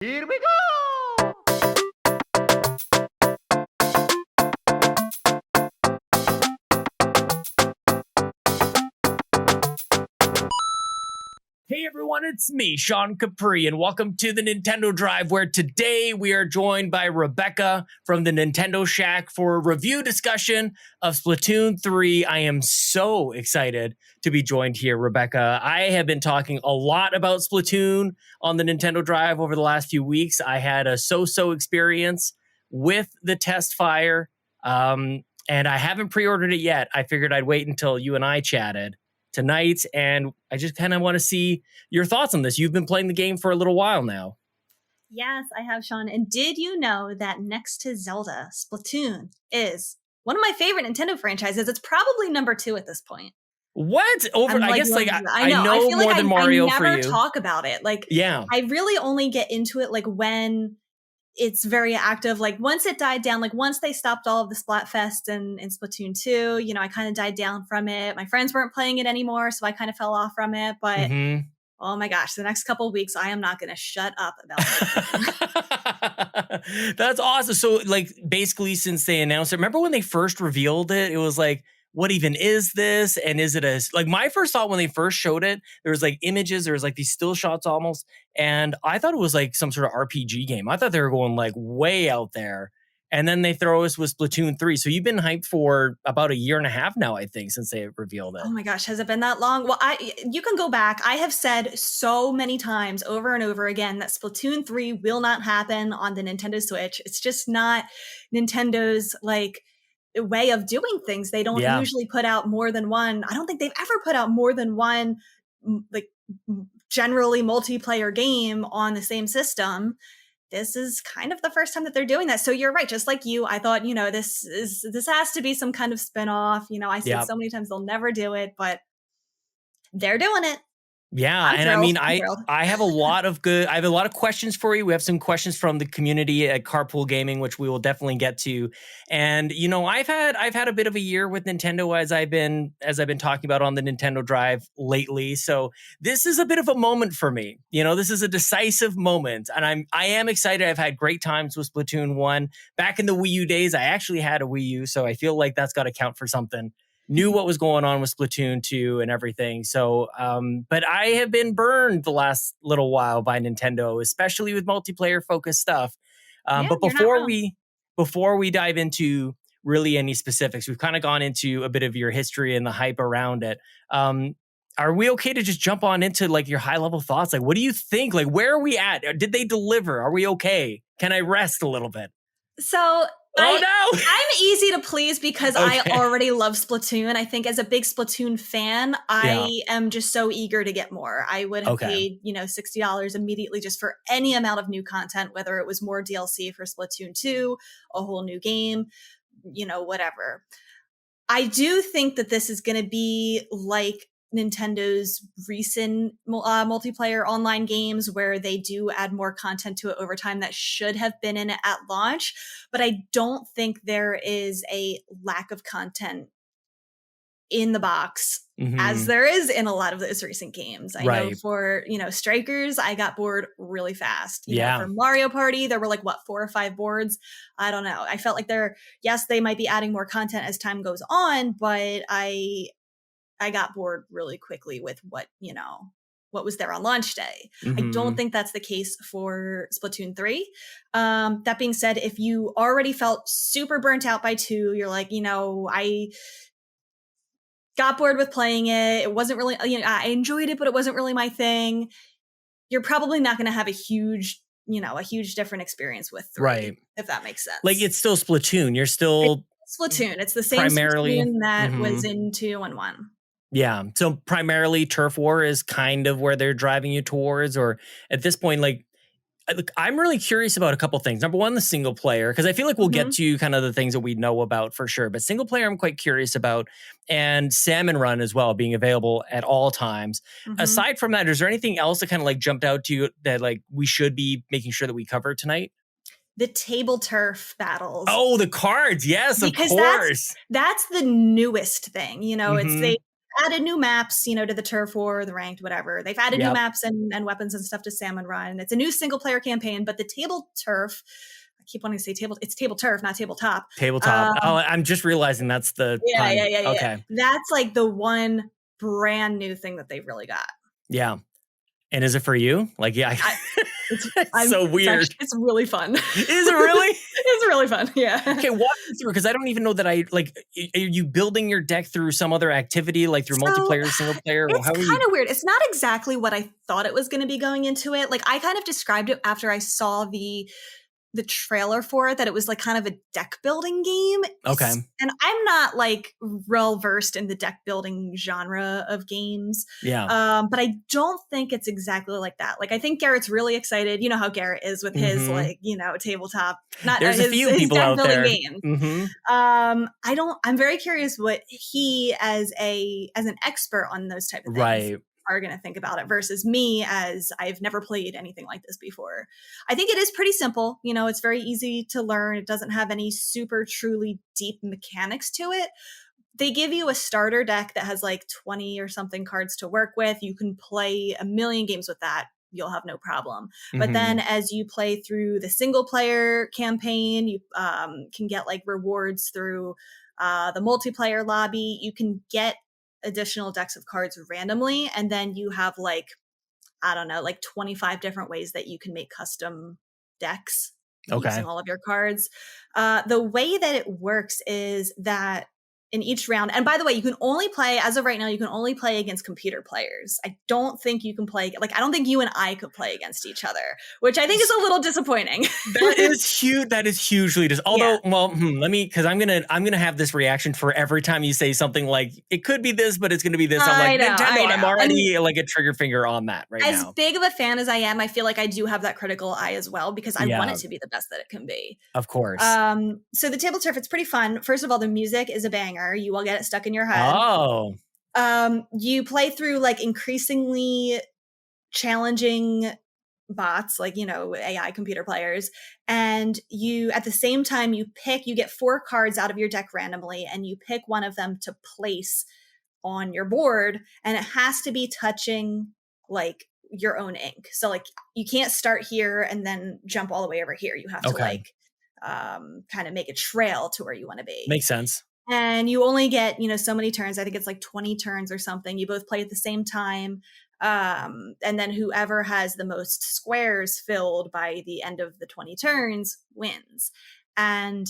Here we go! Hey everyone, it's me, Sean Capri, and welcome to the Nintendo Drive, where today we are joined by Rebecca from the Nintendo Shack for a review discussion of Splatoon 3. I am so excited to be joined here, Rebecca. I have been talking a lot about Splatoon on the Nintendo Drive over the last few weeks. I had a so-so experience with the test fire, and I haven't pre-ordered it yet. I figured I'd wait until you and I chatted tonight, and I just kind of want to see your thoughts on this. You've been playing the game for a little while now. Yes, I have, Sean. And did you know that next to Zelda, Splatoon is one of my favorite Nintendo franchises? It's probably number 2 at this point. What? I guess I know I feel more like than Mario I for never you. talk about it. Yeah. I really only get into it when it's very active. Once it died down, once they stopped all of the Splatfest and Splatoon 2, I kind of died down from it. My friends weren't playing it anymore, so I kind of fell off from it. But oh my gosh, the next couple of weeks, I am not going to shut up about it. That's awesome. So basically since they announced it, remember when they first revealed it, it was like, what even is this? And is it my first thought when they first showed it, there was images, there was these still shots almost. And I thought it was some sort of RPG game. I thought they were going way out there. And then they throw us with Splatoon 3. So you've been hyped for about a year and a half now, I think, since they revealed it. Oh my gosh, has it been that long? Well, you can go back. I have said so many times over and over again that Splatoon 3 will not happen on the Nintendo Switch. It's just not Nintendo's way of doing things. They don't usually put out more than one. I don't think they've ever put out more than one generally multiplayer game on the same system. This is kind of the first time that they're doing that. So you're right. Just like you, I thought, this has to be some kind of spinoff. I said so many times they'll never do it, but they're doing it. Yeah, I'm and thrilled. I mean, I'm I have a lot of questions for you. We have some questions from the community at Carpool Gaming, which we will definitely get to. And I've had a bit of a year with Nintendo as I've been talking about on the Nintendo Drive lately. So this is a bit of a moment for me. This is a decisive moment, and I am excited. I've had great times with Splatoon 1 back in the Wii U days. I actually had a Wii U, so I feel like that's got to count for something. Knew what was going on with Splatoon 2 and everything. So, but I have been burned the last little while by Nintendo, especially with multiplayer focused stuff. But before we dive into really any specifics, we've kind of gone into a bit of your history and the hype around it. Are we okay to just jump on into your high level thoughts? What do you think? Where are we at? Did they deliver? Are we okay? Can I rest a little bit? So I'm easy to please because Okay. I already love Splatoon. I think as a big Splatoon fan, I am just so eager to get more. I would have paid, $60 immediately just for any amount of new content, whether it was more DLC for Splatoon 2, a whole new game, whatever. I do think that this is going to be like Nintendo's recent multiplayer online games where they do add more content to it over time that should have been in it at launch. But I don't think there is a lack of content in the box as there is in a lot of those recent games. I know for, Strikers, I got bored really fast. For Mario Party, there were 4 or 5 boards. I don't know. I felt like they might be adding more content as time goes on, but I got bored really quickly with what was there on launch day. I don't think that's the case for Splatoon 3. That being said, if you already felt super burnt out by 2, you're I got bored with playing it. It wasn't really, I enjoyed it, but it wasn't really my thing. You're probably not going to have a huge different experience with 3, if that makes sense. It's still Splatoon. You're still Splatoon. It's the same primarily Splatoon that was in 2 and 1. Yeah. So primarily Turf War is kind of where they're driving you towards, or at this point, I'm really curious about a couple things. Number one, the single player, because I feel like we'll get to kind of the things that we know about for sure. But single player, I'm quite curious about, and Salmon Run as well, being available at all times. Aside from that, is there anything else that kind of jumped out to you that we should be making sure that we cover tonight? The Tableturf Battles. Oh, the cards. Yes, because of course. That's the newest thing. It's added new maps, to the turf war, the ranked, whatever. They've added new maps and weapons and stuff to Salmon Run. It's a new single player campaign, but the table turf, I keep wanting to say it's table turf, not tabletop. Tabletop. I'm just realizing that's the pun. Yeah. Okay. That's like the one brand new thing that they've really got. Yeah. And is it for you? Like, yeah. It's so weird. It's really fun. Is it really? It's really fun. Yeah. Okay, walk me through, because I don't even know that are you building your deck through some other activity, like through multiplayer, single player? It's kind of weird. It's not exactly what I thought it was going to be going into it. Like, I kind of described it after I saw the trailer for it, that it was like kind of a deck building game. Okay. And I'm not like well versed in the deck building genre of games. Yeah. But I don't think it's exactly like that. Like, I think Garrett's really excited. You know how Garrett is with his tabletop. There's a few people out there. Game. I'm very curious what he as an expert on those type of things are going to think about it versus me, as I've never played anything like this before. I think it is pretty simple. It's very easy to learn. It doesn't have any super truly deep mechanics to it. They give you a starter deck that has like 20 or something cards to work with. You can play a million games with that. You'll have no problem. But then as you play through the single player campaign, you can get like rewards through the multiplayer lobby. You can get additional decks of cards randomly, and then you have like 25 different ways that you can make custom decks using all of your cards. The way that it works is that in each round, and by the way, you can only play, as of right now, you can only play against computer players. I don't think you can play, I don't think you and I could play against each other, which I think is a little disappointing. That is huge. That is hugely because I'm gonna have this reaction for every time you say something like it could be this, but it's gonna be this. I'm like, Nintendo, I'm already like a trigger finger on that right now. As big of a fan as I am, I feel like I do have that critical eye as well, because I want it to be the best that it can be. Of course. So the table turf, it's pretty fun. First of all, the music is a banger. You will get it stuck in your head. Oh. You play through like increasingly challenging bots, like, AI computer players. And you, at the same time, you get 4 cards out of your deck randomly, and you pick one of them to place on your board. And it has to be touching like your own ink. So like, you can't start here and then jump all the way over here. You have to kind of make a trail to where you want to be. Makes sense. And you only get, so many turns. I think it's like 20 turns or something. You both play at the same time. And then whoever has the most squares filled by the end of the 20 turns wins. And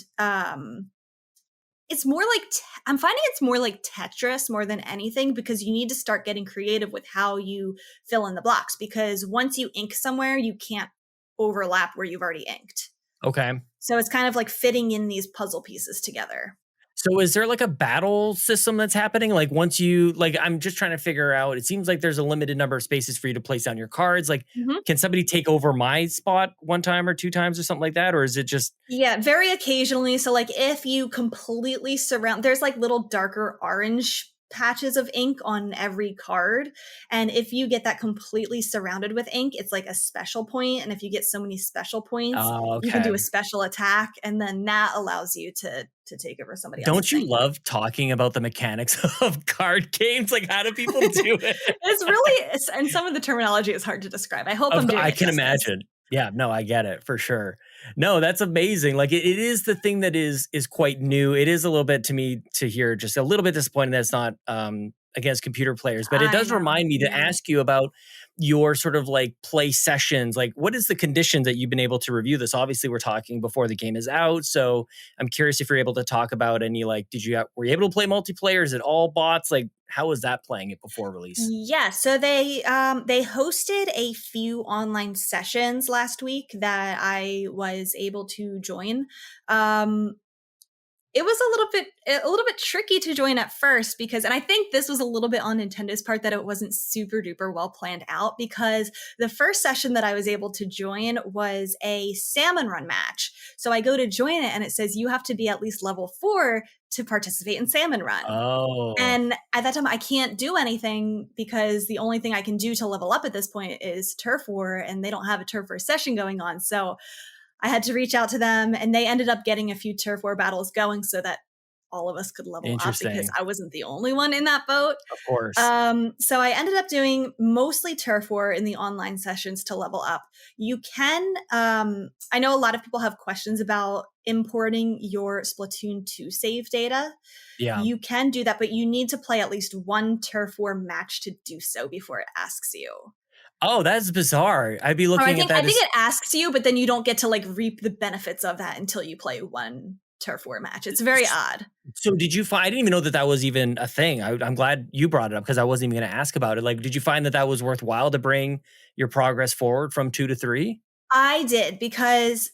it's more like, I'm finding it's more like Tetris more than anything, because you need to start getting creative with how you fill in the blocks. Because once you ink somewhere, you can't overlap where you've already inked. Okay. So it's kind of like fitting in these puzzle pieces together. So is there like a battle system that's happening? Like once you, I'm just trying to figure out, it seems like there's a limited number of spaces for you to place down your cards. Like, can somebody take over my spot one time or 2 times or something like that? Or is it just? Yeah, very occasionally. So like if you completely surround, there's like little darker orange patches of ink on every card. And if you get that completely surrounded with ink, it's like a special point. And if you get so many special points, you can do a special attack. And then that allows you to take over somebody else. Don't you love talking about the mechanics of card games? Like, how do people do it? And some of the terminology is hard to describe. I hope I'm doing it. I can imagine. Yeah, no, I get it for sure. No, that's amazing. Like it is the thing that is quite new. It is a little bit to me to hear just a little bit disappointing that it's not against computer players, but it does remind me to ask you about your sort of like play sessions. Like what is the conditions that you've been able to review this? Obviously we're talking before the game is out. So I'm curious if you're able to talk about any, like, were you able to play multiplayer? Is it all bots? Like how was that playing it before release? Yeah. So they hosted a few online sessions last week that I was able to join. It was a little bit tricky to join at first because, and I think this was a little bit on Nintendo's part that it wasn't super duper well planned out, because the first session that I was able to join was a salmon run match. So I go to join it and it says you have to be at least level 4 to participate in salmon run. Oh. And at that time I can't do anything because the only thing I can do to level up at this point is turf war, and they don't have a turf war session going on. So I had to reach out to them, and they ended up getting a few turf war battles going so that all of us could level up because I wasn't the only one in that boat. Of course. So I ended up doing mostly turf war in the online sessions to level up. You can, I know a lot of people have questions about importing your Splatoon 2 save data. Yeah. You can do that, but you need to play at least one turf war match to do so before it asks you. Oh, that's bizarre. I'd be looking at that. I think it asks you, but then you don't get to like reap the benefits of that until you play one turf war match. It's very odd. So did you find, I didn't even know that was even a thing. I'm glad you brought it up because I wasn't even going to ask about it. Like, did you find that was worthwhile to bring your progress forward from 2 to 3? I did, because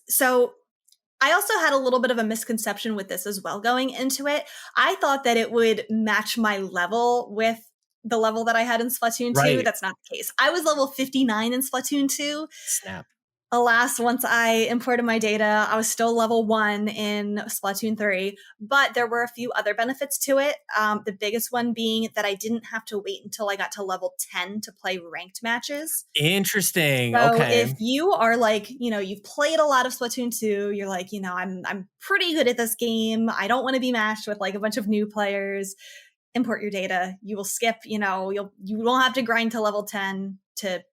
I also had a little bit of a misconception with this as well going into it. I thought that it would match my level with the level that I had in Splatoon 2. Right. That's not the case. I was level 59 in Splatoon 2. Snap. Alas, once I imported my data, I was still level 1 in Splatoon 3, but there were a few other benefits to it. The biggest one being that I didn't have to wait until I got to level 10 to play ranked matches. Interesting. So okay. If you are like, you've played a lot of Splatoon 2, you're like, I'm pretty good at this game. I don't want to be matched with like a bunch of new players. Import your data. You will skip, you won't have to grind to level 10 to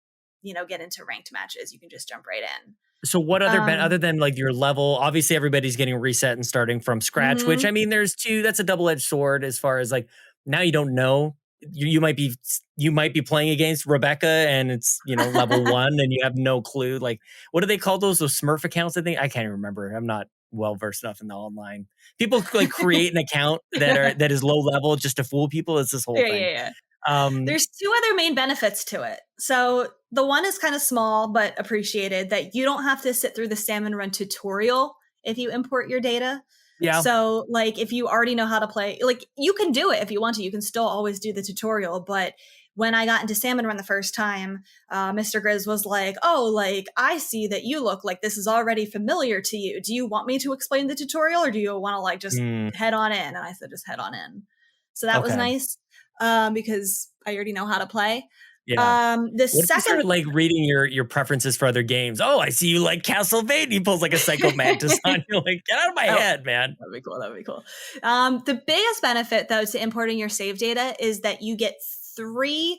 get into ranked matches. You can just jump right in. So what other than like your level, obviously everybody's getting reset and starting from scratch, which I mean, that's a double-edged sword as far as like, now you don't know, you might be playing against Rebecca and it's, level 1 and you have no clue. Like, what do they call those Smurf accounts? I think I can't even remember. I'm not well versed enough in the online. People like create an account that is low level just to fool people. It's this whole thing. Yeah. There's 2 other main benefits to it. So the one is kind of small but appreciated, that you don't have to sit through the salmon run tutorial if you import your data. Yeah. So like if you already know how to play, like you can do it if you want to. You can still always do the tutorial. But when I got into salmon run the first time, Mr. Grizz was like, "Oh, like I see that you look like this is already familiar to you. Do you want me to explain the tutorial, or do you want to like just head on in?" And I said, "Just head on in." So that was nice. Because I already know how to play. Yeah. The what if second, you start like reading your preferences for other games? Oh, I see you like Castlevania. He pulls like a Psycho Mantis on you. Like, get out of my head, man. That'd be cool. The biggest benefit though to importing your save data is that you get 3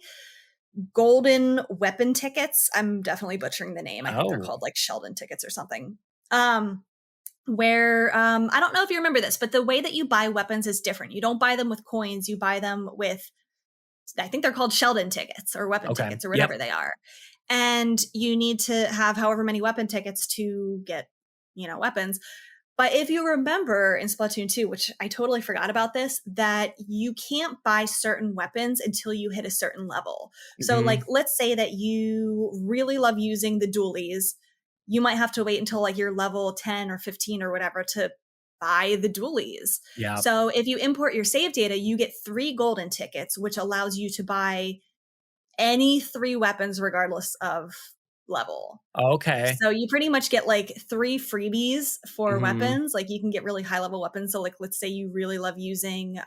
golden weapon tickets. I'm definitely butchering the name. I think they're called like Sheldon tickets or something. Where I don't know if you remember this, but the way that you buy weapons is different. You don't buy them with coins. You buy them with, I think they're called Sheldon tickets or weapon tickets or whatever they are. And you need to have however many weapon tickets to get, weapons. But if you remember in Splatoon 2, which I totally forgot about this, that you can't buy certain weapons until you hit a certain level. So like, let's say that you really love using the dualies. You might have to wait until like you're level 10 or 15 or whatever to buy the dualies. Yeah. So if you import your save data, you get 3 golden tickets, which allows you to buy any 3 weapons regardless of level. Okay. So you pretty much get like 3 freebies for weapons. Like you can get really high level weapons. So like, let's say you really love using,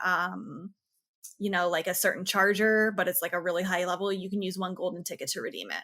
like a certain charger, but it's like a really high level. You can use 1 golden ticket to redeem it.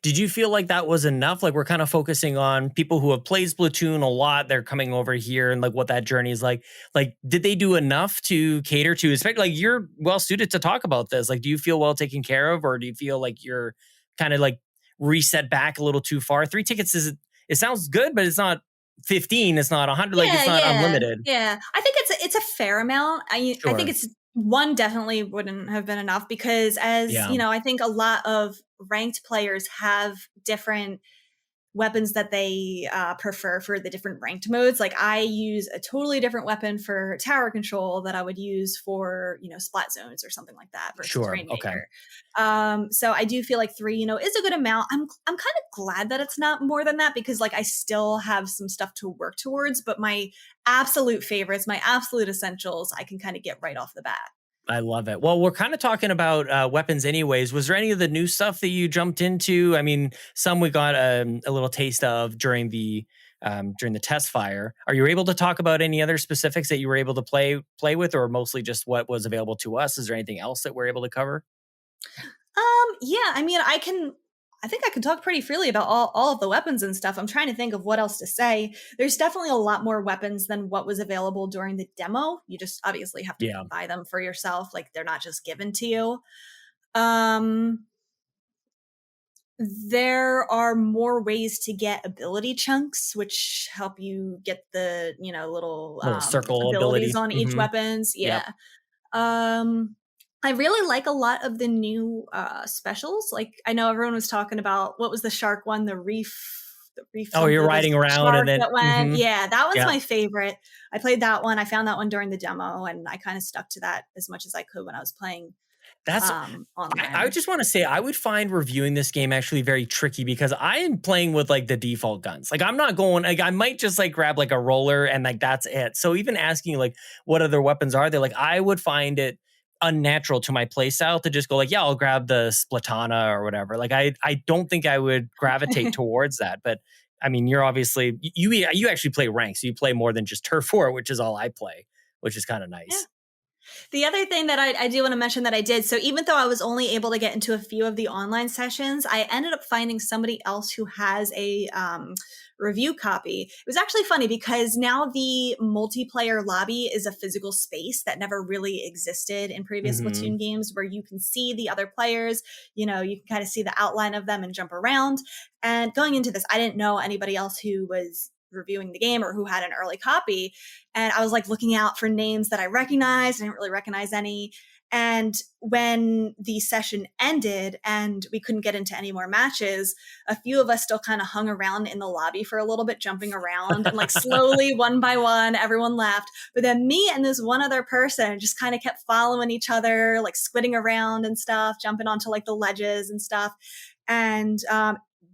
Did you feel like that was enough? Like we're kind of focusing on people who have played Splatoon a lot. They're coming over here and like what that journey is like. Like, did they do enough to cater to, especially like you're well suited to talk about this? Like, do you feel well taken care of, or do you feel like you're kind of like reset back a little too far? 3 tickets it sounds good, but it's not 15. It's not 100. Like it's not unlimited. Yeah. I think it's a fair amount. I think it's 1 definitely wouldn't have been enough because I think a lot of ranked players have different weapons that they prefer for the different ranked modes. Like I use a totally different weapon for tower control that I would use for, splat zones or something like that versus Rainmaker. So I do feel like 3, is a good amount. I'm kind of glad that it's not more than that because like I still have some stuff to work towards, but my absolute favorites, my absolute essentials, I can kind of get right off the bat. I love it. Well, we're kind of talking about weapons anyways. Was there any of the new stuff that you jumped into? I mean, some we got a little taste of during the test fire. Are you able to talk about any other specifics that you were able to play with, or mostly just what was available to us? Is there anything else that we're able to cover? Yeah, I mean, I think I can talk pretty freely about all of the weapons and stuff. I'm trying to think of what else to say. There's definitely a lot more weapons than what was available during the demo. You just obviously have to buy them for yourself. Like they're not just given to you. There are more ways to get ability chunks, which help you get the, little circle abilities on each weapons. Yeah. Yep. I really like a lot of the new specials. Like I know everyone was talking about, what was the shark one? The reef. Oh, you're riding around and then that went. Yeah, that one's my favorite. I played that one. I found that one during the demo, and I kind of stuck to that as much as I could when I was playing. That's online. I just want to say I would find reviewing this game actually very tricky because I am playing with like the default guns. Like I'm not going, like I might just like grab like a roller and like that's it. So even asking like what other weapons are there, like I would find it unnatural to my play style to just go like, yeah, I'll grab the Splatana or whatever. Like I don't think I would gravitate towards that. But I mean, you're obviously, you actually play ranks. So you play more than just Turf War, which is all I play, which is kind of nice. Yeah. The other thing that I do want to mention that I did, so even though I was only able to get into a few of the online sessions, I ended up finding somebody else who has a review copy. It was actually funny because now the multiplayer lobby is a physical space that never really existed in previous Splatoon games, where you can see the other players, you can kind of see the outline of them and jump around. And going into this, I didn't know anybody else who was reviewing the game or who had an early copy. And I was like looking out for names that I recognized. I didn't really recognize any. And when the session ended and we couldn't get into any more matches, a few of us still kind of hung around in the lobby for a little bit, jumping around, and like slowly one by one, everyone left. But then me and this one other person just kind of kept following each other, like squitting around and stuff, jumping onto like the ledges and stuff. And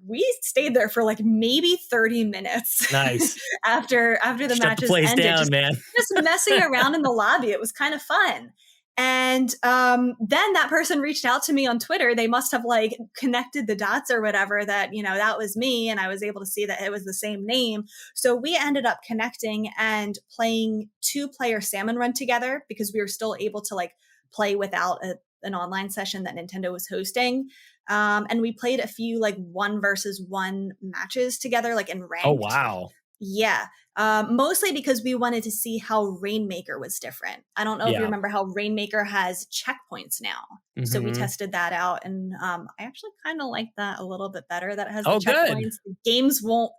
we stayed there for like maybe 30 minutes. Nice. after the Shut matches the place ended, down, man. just messing around in the lobby. It was kind of fun. And then that person reached out to me on Twitter. They must have like connected the dots or whatever, that, that was me. And I was able to see that it was the same name. So we ended up connecting and playing 2-player salmon run together, because we were still able to like play without an online session that Nintendo was hosting. And we played a few like 1v1 matches together, like in ranked. Oh, wow. Yeah. Mostly because we wanted to see how Rainmaker was different. I don't know if you remember how Rainmaker has checkpoints now. So we tested that out. And I actually kind of like that a little bit better, that it has the checkpoints. The games won't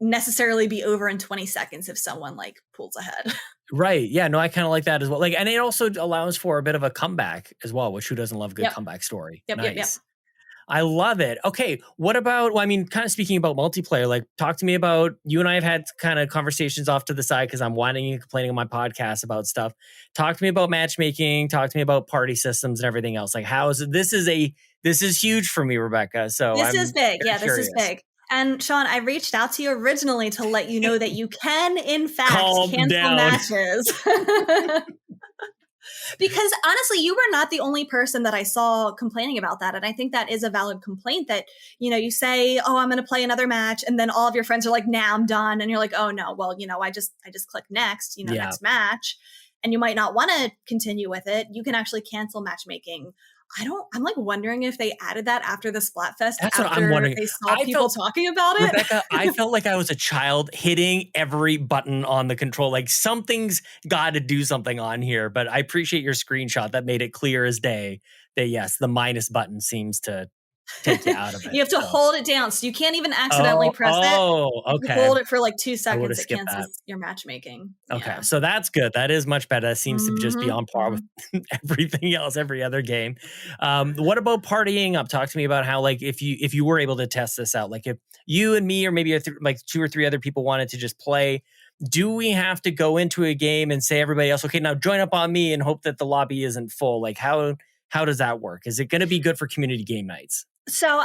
necessarily be over in 20 seconds if someone like pulls ahead. Right. Yeah. No, I kind of like that as well. Like, and it also allows for a bit of a comeback as well, which who doesn't love a good comeback story? Nice. I love it. Okay. What about, kind of speaking about multiplayer, like talk to me about, you and I have had kind of conversations off to the side because I'm whining and complaining on my podcast about stuff. Talk to me about matchmaking, talk to me about party systems and everything else. Like how is it, this is huge for me, Rebecca. So this is big. Yeah, this is big. And Sean, I reached out to you originally to let you know that you can, in fact, cancel matches. Because honestly, you were not the only person that I saw complaining about that. And I think that is a valid complaint, that, you say, oh, I'm going to play another match. And then all of your friends are like, nah, I'm done. And you're like, oh no, well, I just click next, next match. And you might not want to continue with it. You can actually cancel matchmaking. I'm like wondering if they added that after the Splatfest. That's what I'm wondering. They saw people talking about it. Rebecca, I felt like I was a child hitting every button on the control. Like something's got to do something on here. But I appreciate your screenshot that made it clear as day that yes, the minus button seems to take you out of it. You have to hold it down, so you can't even accidentally press it. Oh, okay. You hold it for like 2 seconds. It cancels your matchmaking. Okay, so that's good. That is much better. That seems to just be on par with everything else, every other game. What about partying up? Talk to me about how, like, if you were able to test this out, like if you and me or maybe like 2 or 3 other people wanted to just play, do we have to go into a game and say everybody else, okay, now join up on me and hope that the lobby isn't full? Like how does that work? Is it going to be good for community game nights? So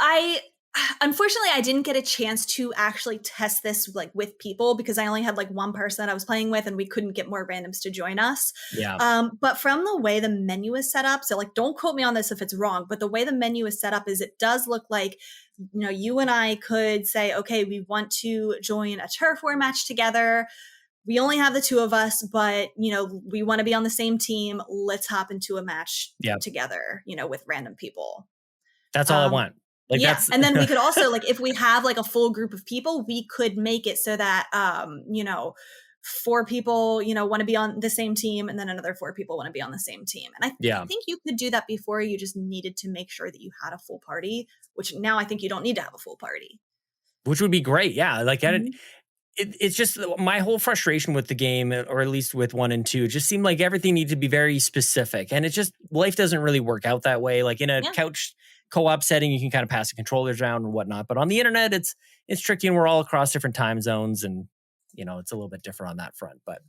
unfortunately, I didn't get a chance to actually test this like with people, because I only had like one person that I was playing with and we couldn't get more randoms to join us. Yeah. But from the way the menu is set up, so like, don't quote me on this if it's wrong, but the way the menu is set up is it does look like, you and I could say, okay, we want to join a turf war match together. We only have the 2 of us, but, we want to be on the same team. Let's hop into a match together, with random people. That's all I want. Like that's and then we could also like, if we have like a full group of people, we could make it so that, 4 people, want to be on the same team, and then another 4 people want to be on the same team. And I think you could do that before. You just needed to make sure that you had a full party, which now I think you don't need to have a full party. Which would be great. Yeah. Like it's just my whole frustration with the game, or at least with 1 and 2, just seemed like everything needed to be very specific. And it's just, life doesn't really work out that way. Like in a couch co-op setting, you can kind of pass the controllers around and whatnot. But on the internet, it's tricky, and we're all across different time zones, and it's a little bit different on that front. But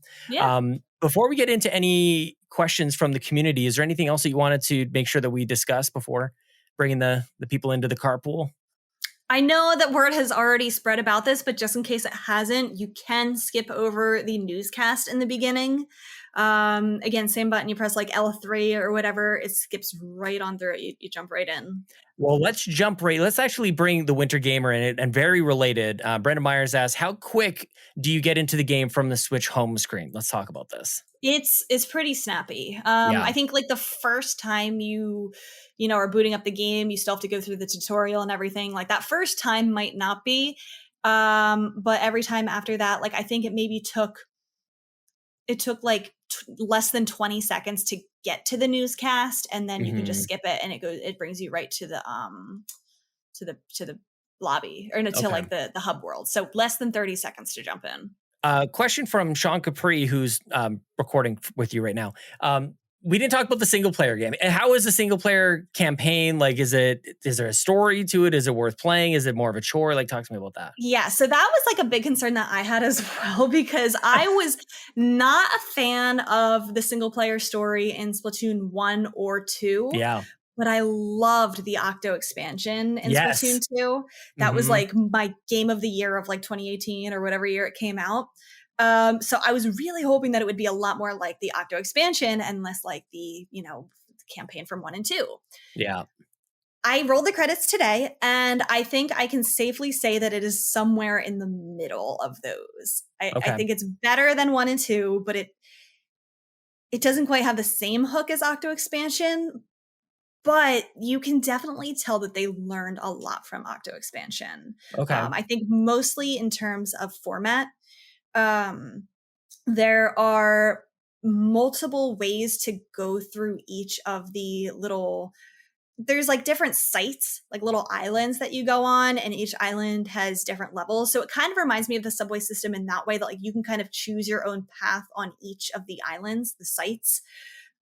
before we get into any questions from the community, is there anything else that you wanted to make sure that we discuss before bringing the people into the carpool? I know that word has already spread about this, but just in case it hasn't, you can skip over the newscast in the beginning. Again, same button, you press like L3 or whatever, it skips right on through it. You jump right in. Well, let's actually bring the Winter Gamer in it, and very related. Brendan Myers asks, how quick do you get into the game from the Switch home screen? Let's talk about this. It's pretty snappy. I think like the first time you are booting up the game, you still have to go through the tutorial and everything. Like that first time might not be, but every time after that, like I think it took like less than 20 seconds to get to the newscast, and then you can just skip it, and it brings you right to the lobby, or to like the hub world. So less than 30 seconds to jump in. Question from Sean Capri, who's recording with you right now. We didn't talk about the single player game. And how is the single player campaign? Like, is there a story to it? Is it worth playing? Is it more of a chore? Like, talk to me about that. Yeah. So that was like a big concern that I had as well, because I was not a fan of the single player story in Splatoon 1 or 2. Yeah. But I loved the Octo expansion in Splatoon 2. That was like my game of the year of like 2018 or whatever year it came out. So I was really hoping that it would be a lot more like the Octo expansion and less like the, campaign from 1 and 2. Yeah. I rolled the credits today, and I think I can safely say that it is somewhere in the middle of those. I think it's better than 1 and 2, but it doesn't quite have the same hook as Octo expansion. But you can definitely tell that they learned a lot from Octo expansion. Okay. I think mostly in terms of format. There are multiple ways to go through each of the there's like different sites, like little islands that you go on, and each island has different levels. So it kind of reminds me of the subway system in that way, that like you can kind of choose your own path on each of the islands, the sites.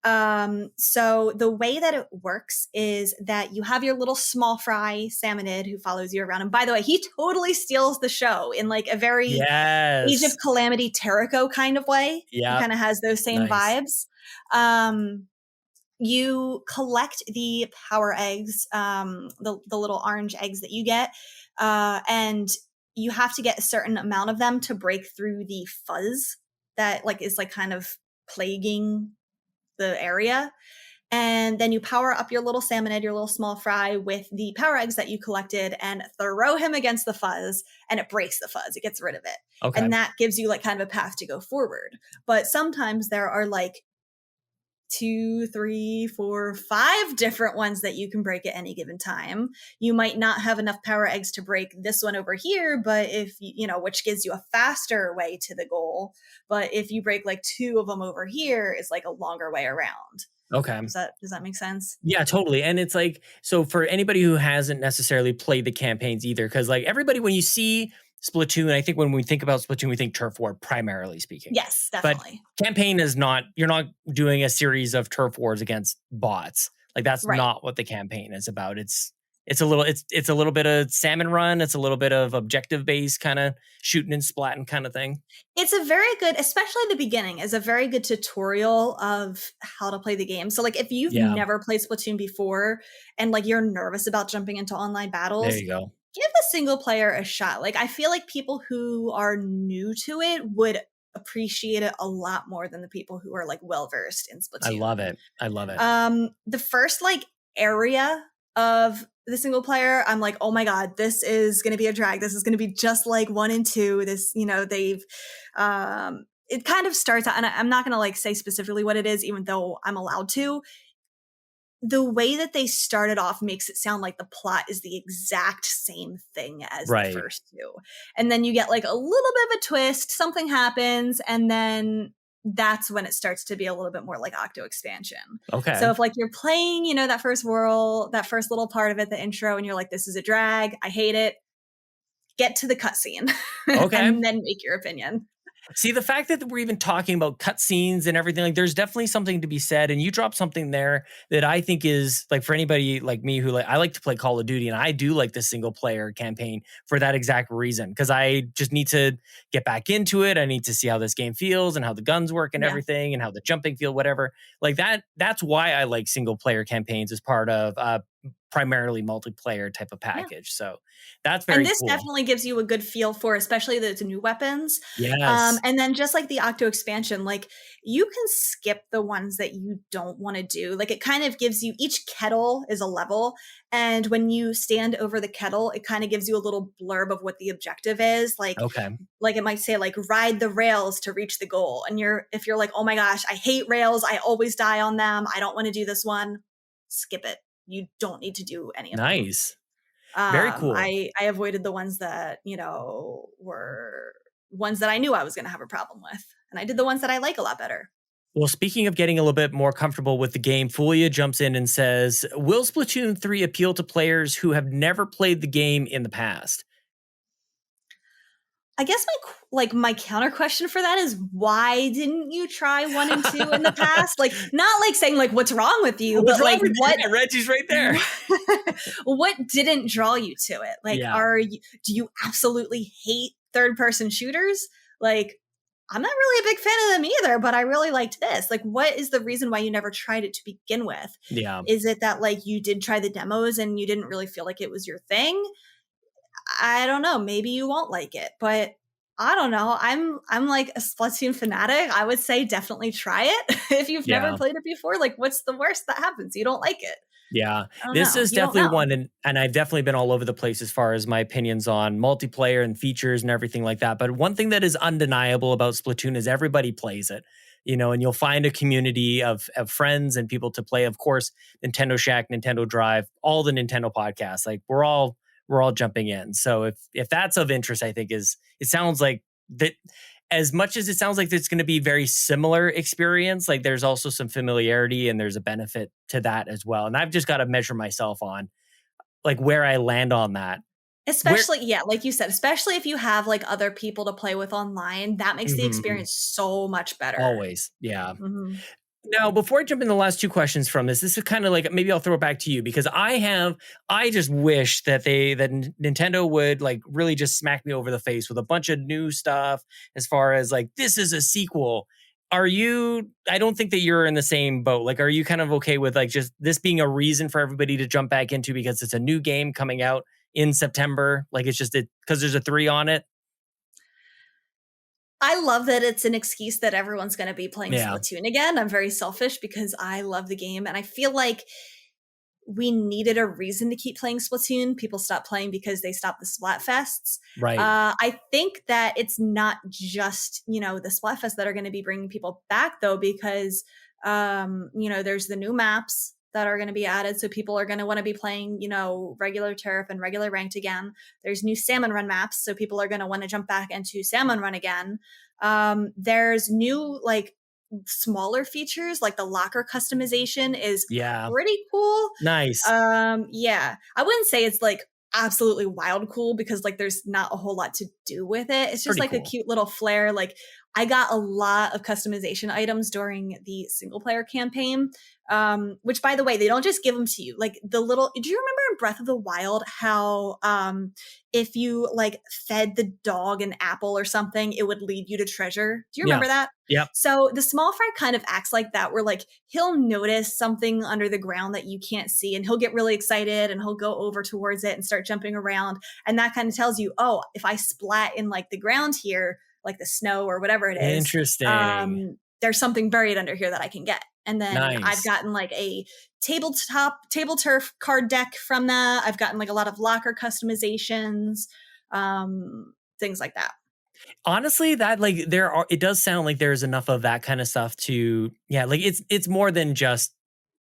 So the way that it works is that you have your little small fry salmonid who follows you around. And by the way, he totally steals the show in like a very Age of Calamity Terrico kind of way. Yeah. He kind of has those same vibes. You collect the power eggs, the little orange eggs that you get, and you have to get a certain amount of them to break through the fuzz that like is like kind of plaguing the area. And then you power up your little salmonid, your little small fry, with the power eggs that you collected, and throw him against the fuzz, and it breaks the fuzz. It gets rid of it. Okay. And that gives you like kind of a path to go forward. But sometimes there are like 2, 3, 4, 5 different ones that you can break at any given time. You might not have enough power eggs to break this one over here, but if which gives you a faster way to the goal. But if you break like 2 of them over here, it's like a longer way around. Okay. Does that make sense? Yeah, totally. And it's like, so for anybody who hasn't necessarily played the campaigns either, because like everybody, when you see Splatoon, I think when we think about Splatoon, we think turf war, primarily speaking. Yes, definitely. But campaign is not, you're not doing a series of turf wars against bots. Like that's not what the campaign is about. It's a little bit of salmon run. It's a little bit of objective based kind of shooting and splatting kind of thing. It's a very good, especially the beginning, is a very good tutorial of how to play the game. So like if you've never played Splatoon before and like you're nervous about jumping into online battles, there you go. Give the single player a shot. Like I feel like people who are new to it would appreciate it a lot more than the people who are like well versed in Splatoon. I love it. The first like area of the single player, I'm like, oh my God, this is going to be a drag. This is going to be just like 1 and 2. This, they've, it kind of starts out, and I'm not going to like say specifically what it is, even though I'm allowed to. the way that they started off makes it sound like the plot is the exact same thing as the first two. And then you get like a little bit of a twist, something happens, and then that's when it starts to be a little bit more like Octo expansion. Okay. So if like you're playing, you know, that first world, that first little part of it, the intro, and you're like, this is a drag, I hate it, get to the cutscene. Okay. And then make your opinion. See, the fact that we're even talking about cutscenes and everything, like there's definitely something to be said. And you dropped something there that I think is like, for anybody like me who like, I like to play Call of Duty, and I do like the single player campaign for that exact reason. Because I just need to get back into it. I need to see how this game feels and how the guns work and everything, and how the jumping feel, whatever. Like that's why I like single player campaigns as part of primarily multiplayer type of package. So that's very cool. And this definitely gives you a good feel for, especially the new weapons. Yes. And then just like the Octo expansion, like you can skip the ones that you don't want to do. Like it kind of gives you, each kettle is a level. And when you stand over the kettle, it kind of gives you a little blurb of what the objective is. Like, like it might say like ride the rails to reach the goal. And if you're like, oh my gosh, I hate rails, I always die on them, I don't want to do this one, skip it. You don't need to do any of them. Nice. Very cool. I avoided the ones that, you know, were ones that I knew I was going to have a problem with. And I did the ones that I like a lot better. Well, speaking of getting a little bit more comfortable with the game, Fulia jumps in and says, will Splatoon 3 appeal to players who have never played the game in the past? I guess my counter question for that is, why didn't you try 1 and 2 in the past? Like, not like saying like what's wrong with you, but like what? Yeah, Reggie's right there. What didn't draw you to it? Like, do you absolutely hate third-person shooters? Like, I'm not really a big fan of them either, but I really liked this. Like, what is the reason why you never tried it to begin with? Yeah. Is it that like you did try the demos and you didn't really feel like it was your thing? I don't know. Maybe you won't like it, but I don't know. I'm like a Splatoon fanatic. I would say definitely try it if you've never played it before. Like, what's the worst that happens? You don't like it. Yeah, this is definitely one, and I've definitely been all over the place as far as my opinions on multiplayer and features and everything like that. But one thing that is undeniable about Splatoon is everybody plays it, you know, and you'll find a community of friends and people to play. Of course, Nintendo Shack, Nintendo Drive, all the Nintendo podcasts, like we're all jumping in. So if that's of interest, I think it sounds like that. As much as it sounds like it's going to be very similar experience, like there's also some familiarity and there's a benefit to that as well. And I've just got to measure myself on like where I land on that. Especially, like you said, especially if you have like other people to play with online, that makes the experience so much better. Always. Yeah. Now, before I jump in the last two questions from this is kind of like, maybe I'll throw it back to you, because I just wish that Nintendo would like really just smack me over the face with a bunch of new stuff as far as like, this is a sequel. I don't think that you're in the same boat. Like, are you kind of okay with like just this being a reason for everybody to jump back into because it's a new game coming out in September? Like it's just because there's a 3 on it. I love that it's an excuse that everyone's going to be playing Splatoon again. I'm very selfish because I love the game. And I feel like we needed a reason to keep playing Splatoon. People stopped playing because they stopped the Splatfests. Right. I think that it's not just, you know, the Splatfests that are going to be bringing people back, though, because, you know, there's the new maps that are going to be added. So people are going to want to be playing, you know, regular turf and regular ranked again. There's new salmon run maps. So people are going to want to jump back into salmon run again. There's new, like, smaller features, like the locker customization is pretty cool. Nice. I wouldn't say it's like absolutely wild cool because like there's not a whole lot to do with it. It's just pretty like cool. A cute little flair. Like I got a lot of customization items during the single player campaign, which by the way, they don't just give them to you. Like do you remember in Breath of the Wild how if you like fed the dog an apple or something, it would lead you to treasure? Do you remember that? Yeah. So the small fry kind of acts like that, where like he'll notice something under the ground that you can't see and he'll get really excited and he'll go over towards it and start jumping around. And that kind of tells you, oh, if I splat in like the ground here, like the snow or whatever it is. Interesting. There's something buried under here that I can get. And then I've gotten like a Tableturf card deck from that. I've gotten like a lot of locker customizations, things like that. Honestly, that like it does sound like there's enough of that kind of stuff to, like it's more than just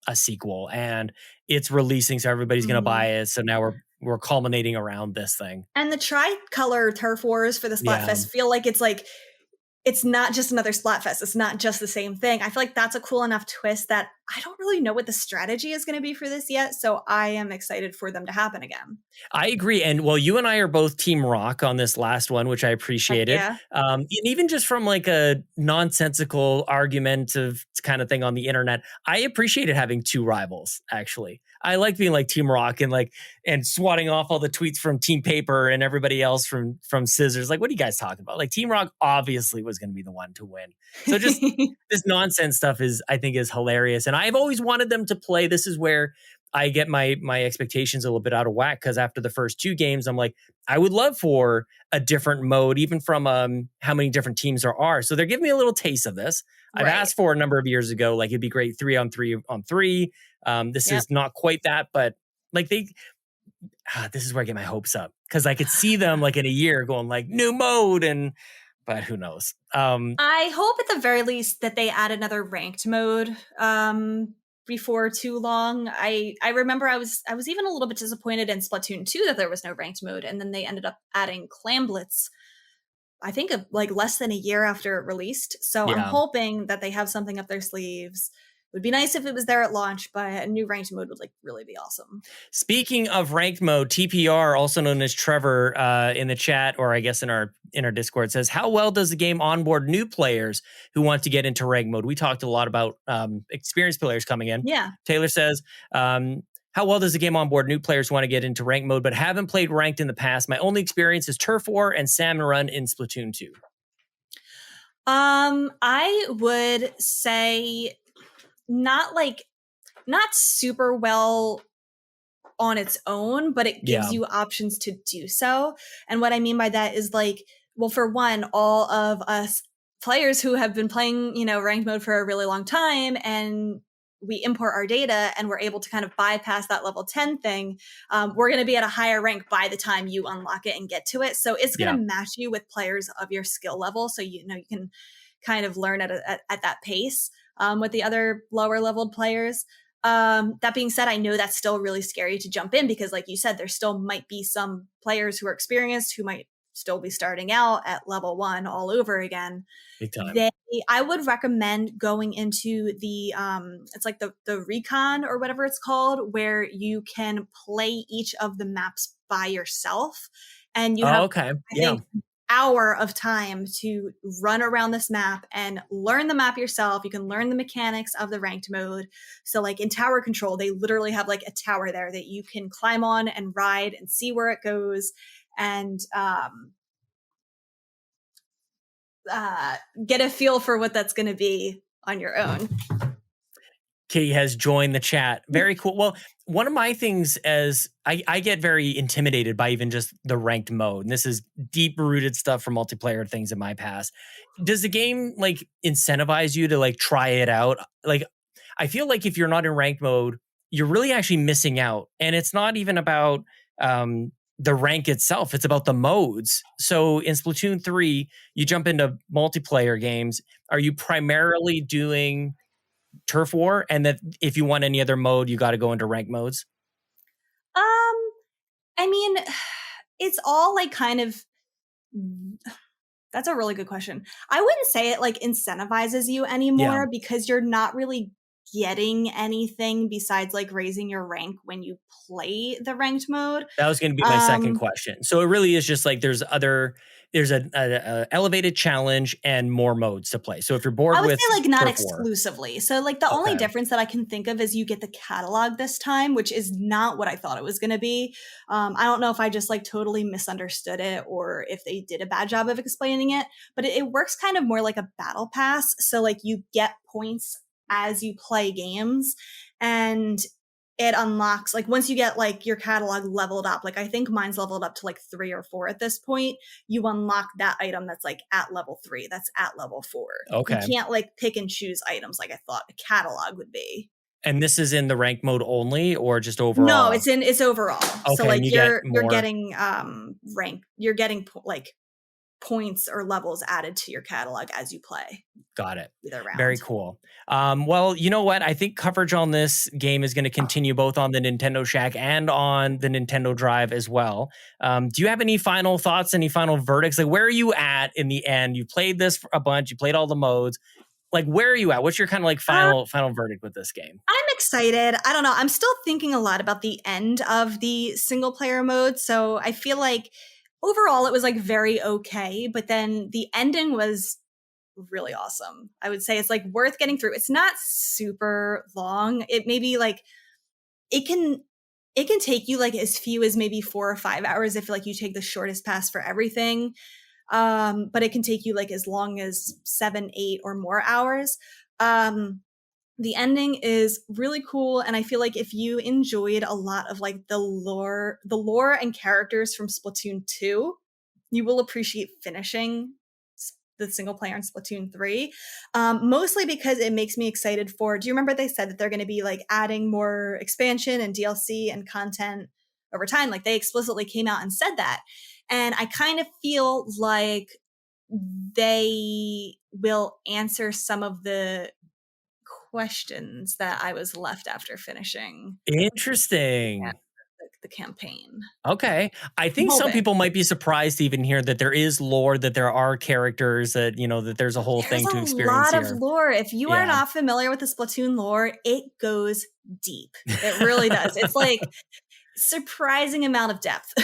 a sequel, and it's releasing, so everybody's going to buy it. So now we're culminating around this thing. And the tricolor turf wars for the Splatfest feel like it's not just another Splatfest. It's not just the same thing. I feel like that's a cool enough twist that I don't really know what the strategy is going to be for this yet. So I am excited for them to happen again. I agree. And well, you and I are both Team Rock on this last one, which I appreciated. Yeah. And even just from like a nonsensical argumentative kind of thing on the internet, I appreciated having two rivals, actually. I like being like Team Rock and swatting off all the tweets from Team Paper and everybody else from Scissors. Like, what are you guys talking about? Like, Team Rock obviously was going to be the one to win. So just this nonsense stuff I think is hilarious. And I've always wanted them to play. This is where I get my expectations a little bit out of whack, because after the first two games, I'm like, I would love for a different mode, even from how many different teams there are. So they're giving me a little taste of this. I've asked for a number of years ago, like it'd be great 3-on-3-on-3. This is not quite that, but like this is where I get my hopes up, because I could see them like in a year going like new mode, but who knows? I hope at the very least that they add another ranked mode before too long. I remember I was even a little bit disappointed in Splatoon 2 that there was no ranked mode, and then they ended up adding Clam Blitz, I think like less than a year after it released. So I'm hoping that they have something up their sleeves. Would be nice if it was there at launch, but a new ranked mode would like really be awesome. Speaking of ranked mode, TPR, also known as Trevor, in the chat, or I guess in our Discord, says, how well does the game onboard new players who want to get into ranked mode? We talked a lot about experienced players coming in. Yeah. Taylor says, how well does the game onboard new players who want to get into ranked mode but haven't played ranked in the past? My only experience is Turf War and Salmon Run in Splatoon 2. I would say not super well on its own, but it gives you options to do so. And what I mean by that is like, well, for one, all of us players who have been playing, ranked mode for a really long time, and we import our data and we're able to kind of bypass that level 10 thing, we're going to be at a higher rank by the time you unlock it and get to it. So it's going to match you with players of your skill level. So, you can kind of learn at that pace with the other lower leveled players. That being said, I know that's still really scary to jump in, because like you said, there still might be some players who are experienced who might still be starting out at level 1 all over again. Big time. I would recommend going into the it's like the recon or whatever it's called, where you can play each of the maps by yourself, and you have I think hour of time to run around this map and learn the map yourself. You can learn the mechanics of the ranked mode. So like in tower control, they literally have like a tower there that you can climb on and ride and see where it goes, and get a feel for what that's going to be on your own. Kitty has joined the chat. Very cool. Well, one of my things is I get very intimidated by even just the ranked mode. And this is deep rooted stuff from multiplayer things in my past. Does the game like incentivize you to like try it out? Like, I feel like if you're not in ranked mode, you're really actually missing out. And it's not even about the rank itself. It's about the modes. So in Splatoon 3, you jump into multiplayer games. Are you primarily doing Turf War, and that if you want any other mode, you got to go into ranked modes? I mean, it's all like kind of, that's a really good question. I wouldn't say it like incentivizes you anymore, because you're not really getting anything besides like raising your rank when you play the ranked mode. That was going to be my second question. So it really is just like there's a elevated challenge and more modes to play. So if you're bored with, I would say like not exclusively. So like the only difference that I can think of is you get the catalog this time, which is not what I thought it was going to be. I don't know if I just like totally misunderstood it or if they did a bad job of explaining it, but it works kind of more like a battle pass. So like you get points as you play games, and it unlocks like once you get like your catalog leveled up, like I think mine's leveled up to like 3 or 4 at this point, you unlock that item that's like at level 3, that's at level 4. You can't like pick and choose items like I thought a catalog would be. And this is in the rank mode only, or just overall? No, it's overall. So like you're getting rank, you're getting like points or levels added to your catalog as you play. Got it. Either round. Very cool. Well, you know what? I think coverage on this game is going to continue both on the Nintendo Shack and on the Nintendo Drive as well. Do you have any final thoughts, any final verdicts? Like, where are you at in the end? You played this for a bunch. You played all the modes. Like, where are you at? What's your kind of like final verdict with this game? I'm excited. I don't know. I'm still thinking a lot about the end of the single player mode. So I feel like overall it was like very okay, but then the ending was really awesome. I would say it's like worth getting through. It's not super long. It may be like it can take you like as few as maybe 4 or 5 hours if like you take the shortest pass for everything. But it can take you like as long as 7, 8 or more hours. The ending is really cool, and I feel like if you enjoyed a lot of like the lore and characters from Splatoon 2, you will appreciate finishing the single player in Splatoon 3, mostly because it makes me excited for, do you remember they said that they're going to be like adding more expansion and DLC and content over time? Like they explicitly came out and said that. And I kind of feel like they will answer some of the questions that I was left after finishing. Interesting. The campaign. Okay. I think some people might be surprised to even hear that there is lore, that there are characters, that, you know, that there's a whole thing to experience here. There's a lot of lore. If you are not familiar with the Splatoon lore, it goes deep. It really does. It's like surprising amount of depth.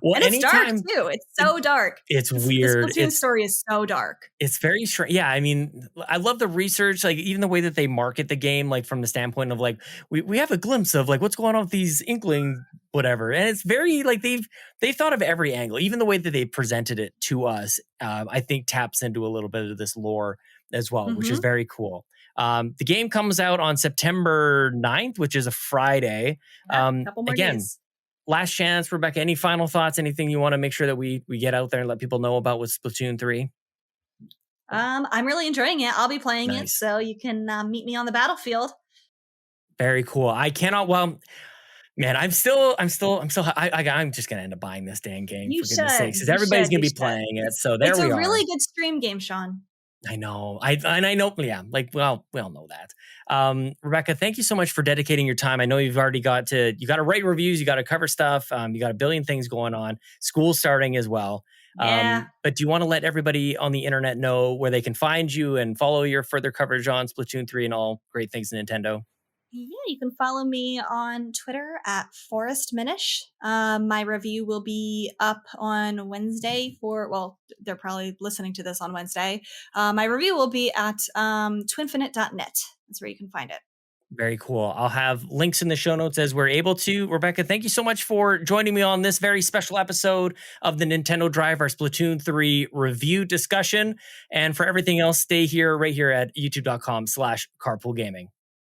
Well, and it's dark too. It's so dark. It's weird. The Splatoon story is so dark. It's very strange. Yeah, I mean, I love the research, like even the way that they market the game, like from the standpoint of like we have a glimpse of like what's going on with these inkling whatever, and it's very like they've thought of every angle. Even the way that they presented it to us, I think taps into a little bit of this lore as well, which is very cool. The game comes out on September 9th, which is a Friday. A couple more days. Last chance, Rebecca, any final thoughts, anything you want to make sure that we get out there and let people know about with Splatoon 3? I'm really enjoying it. I'll be playing it, so you can meet me on the battlefield. Very cool. I cannot, well, man, I'm just going to end up buying this dang game, for goodness sakes, because everybody's going to be playing it, so there we are. It's a really good stream game, Sean. I know. I know. Yeah. Like, well, we all know that. Rebecca, thank you so much for dedicating your time. I know you've already got to write reviews. You got to cover stuff. You got a billion things going on. School starting as well. Yeah. But do you want to let everybody on the internet know where they can find you and follow your further coverage on Splatoon 3 and all great things Nintendo? Yeah, you can follow me on Twitter at ForestMinish. My review will be up on Wednesday they're probably listening to this on Wednesday. My review will be at twinfinite.net. That's where you can find it. Very cool. I'll have links in the show notes as we're able to. Rebecca, thank you so much for joining me on this very special episode of the Nintendo Drive, our Splatoon 3 review discussion. And for everything else, stay here, right here at youtube.com/carpoolgaming.